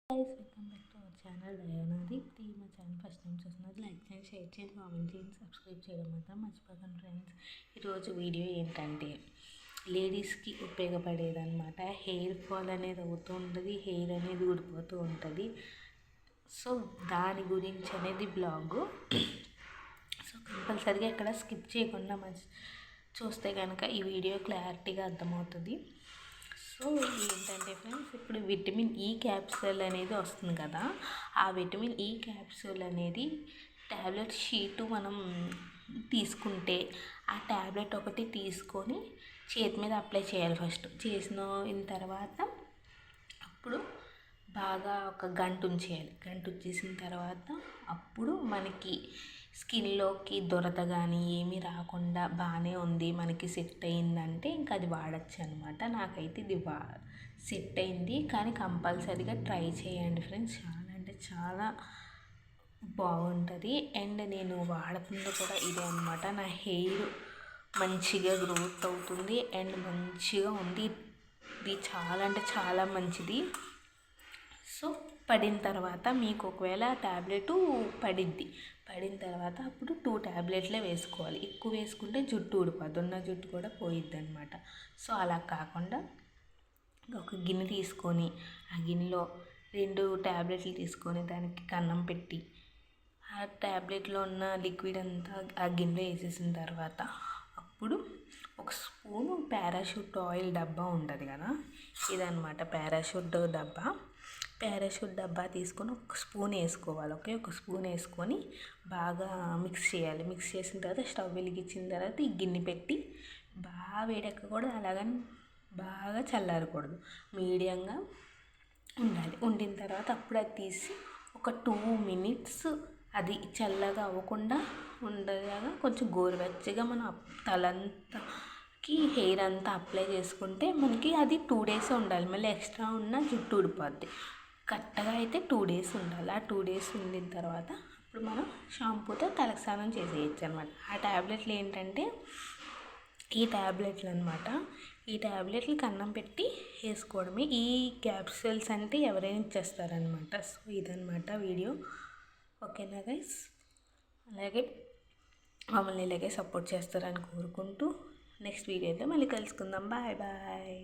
Guys welcome back to our channel దయానాది. మా channel first time చూస్తున్నది లైక్ చేయండి, షేర్ చేయండి, కామెంట్ చేయండి, సబ్స్క్రైబ్ చేయడం మాత్రం మర్చిపోకండి ఫ్రెండ్స్. ఈరోజు వీడియో ఏంటంటే లేడీస్కి ఉపయోగపడేదన్నమాట. హెయిర్ ఫాల్ అనేది అవుతూ ఉంటుంది, హెయిర్ అనేది ఊడిపోతూ ఉంటుంది. సో దాని గురించి అనేది బ్లాగు. సో కంపల్సరీగా ఇక్కడ స్కిప్ చేయకుండా చూస్తే కనుక ఈ వీడియో క్లారిటీగా అర్థమవుతుంది. సో ఏంటంటే ఫ్రెండ్స్, ఇప్పుడు విటమిన్ ఈ క్యాప్సూల్ అనేది వస్తుంది కదా, ఆ విటమిన్ ఈ క్యాప్సూల్ అనేది ట్యాబ్లెట్ షీటు మనం తీసుకుంటే ఆ ట్యాబ్లెట్ ఒకటి తీసుకొని చేతి మీద అప్లై చేయాలి. ఫస్ట్ చేసిన తర్వాత అప్పుడు బాగా ఒక గంట ఉంచేయాలి. గంట ఉంచేసిన తర్వాత అప్పుడు మనకి స్కిన్లోకి దురద కానీ ఏమీ రాకుండా బాగానే ఉంది, మనకి సెట్ అయిందంటే ఇంకా అది వాడచ్చు అనమాట. నాకైతే ఇది సెట్ అయింది. కానీ కంపల్సరీగా ట్రై చేయండి ఫ్రెండ్స్, చాలా అంటే చాలా బాగుంటుంది. అండ్ నేను వాడుతుంది కూడా ఇదే అనమాట. నా హెయిర్ మంచిగా గ్రోత్ అవుతుంది అండ్ మంచిగా ఉంది. ఇది చాలా అంటే చాలా మంచిది. సో పడిన తర్వాత మీకు ఒకవేళ ట్యాబ్లెట్ పడిన తర్వాత అప్పుడు 2 ట్యాబ్లెట్లే వేసుకోవాలి. ఎక్కువ వేసుకుంటే జుట్టు ఊడిపోద్ది, ఉన్న జుట్టు కూడా పోయిద్ది అనమాట. సో అలా కాకుండా ఒక గిన్నె తీసుకొని ఆ గిన్నెలో 2 ట్యాబ్లెట్లు తీసుకొని దానికి కన్నం పెట్టి ఆ ట్యాబ్లెట్లో ఉన్న లిక్విడ్ అంతా ఆ గిన్నెలో వేసేసిన తర్వాత అప్పుడు ఒక స్పూను పారాషూట్ ఆయిల్ డబ్బా ఉంటుంది కదా, ఇదనమాట పారాషూట్ డబ్బా తీసుకొని ఒక స్పూన్ వేసుకోవాలి. ఒక స్పూన్ వేసుకొని బాగా మిక్స్ చేయాలి. మిక్స్ చేసిన తర్వాత స్టవ్ వెలిగించిన తర్వాత ఈ గిన్నె పెట్టి బాగా వేడెక్కకూడదు, అలాగని బాగా చల్లారకూడదు, మీడియంగా ఉండాలి. ఉండిన తర్వాత అప్పుడు అది తీసి ఒక 2 మినిట్స్ అది చల్లగా అవ్వకుండా ఉండేలాగా కొంచెం గోరువెచ్చగా మనం తలంతాకి హెయిర్ అంతా అప్లై చేసుకుంటే మనకి అది 2 డేస్ ఉండాలి. మళ్ళీ ఎక్స్ట్రా ఉన్న జుట్టు ఊడిపోద్ది. కరెక్ట్గా అయితే 2 డేస్ ఉండాలి. ఆ 2 డేస్ ఉండిన తర్వాత అప్పుడు మనం షాంపూతో తలకు స్నానం చేసేయచ్చు అనమాట. ఆ ట్యాబ్లెట్లు ఏంటంటే ఈ ట్యాబ్లెట్లు అనమాట. ఈ ట్యాబ్లెట్లు కన్నం పెట్టి వేసుకోవడమే. ఈ క్యాప్సూల్స్ అంటే ఎవరైనా ఇచ్చేస్తారనమాట. సో ఇదనమాట వీడియో. ఓకేనా గైస్? అలాగే మమ్మల్ని ఇలాగే సపోర్ట్ చేస్తారని కోరుకుంటూ నెక్స్ట్ వీడియోలో మళ్ళీ కలుసుకుందాం. Bye bye.